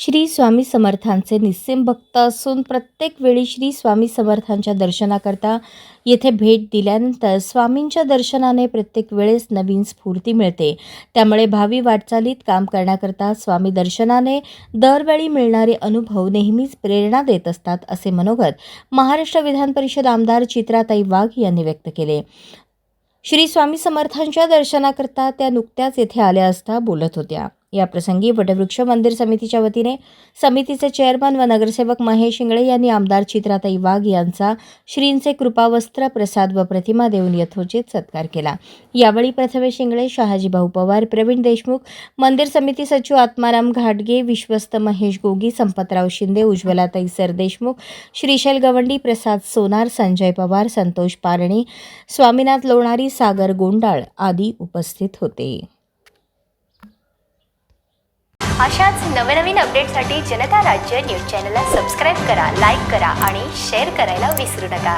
श्री स्वामी समर्थांचे निस्सीम भक्त असून प्रत्येक वेळी श्री स्वामी समर्थांच्या दर्शनाकरता येथे भेट दिल्यानंतर स्वामींच्या दर्शनाने प्रत्येक वेळेस नवीन स्फूर्ती मिळते। त्यामुळे भावी वाटचालीत काम करण्याकरता स्वामी दर्शनाने दरवेळी मिळणारे अनुभव नेहमीच प्रेरणा देत असतात, असे मनोगत महाराष्ट्र विधान परिषद आमदार चित्राताई वाघ यांनी व्यक्त केले। श्री स्वामी समर्थांच्या दर्शनाकरता त्या नुकत्याच येथे आल्या असता बोलत होत्या। या प्रसंगी वटवृक्ष मंदिर समितीच्या वतीने समितीचे चेअरमन व नगरसेवक महेश इंगळे यांनी आमदार चित्राताई वाघ यांचा श्रींचे कृपावस्त्र प्रसाद व प्रतिमा देऊन यथोचित सत्कार केला। यावेळी प्रथमेश इंगळे, शहाजीभाऊ पवार, प्रवीण देशमुख, मंदिर समिती सचिव आत्माराम घाटगे, विश्वस्त महेश गोगी, संपतराव शिंदे, उज्ज्वलाताई सरदेशमुख, श्रीशैल गवंडी, प्रसाद सोनार, संजय पवार, संतोष पारणी, स्वामीनाथ लोणारी, सागर गोंडाळ आदी उपस्थित होते। अशाच नवनवीन अपडेटसाठी जनता राज्य न्यूज चॅनलला सबस्क्राईब करा, लाईक करा आणि शेअर करायला विसरू नका।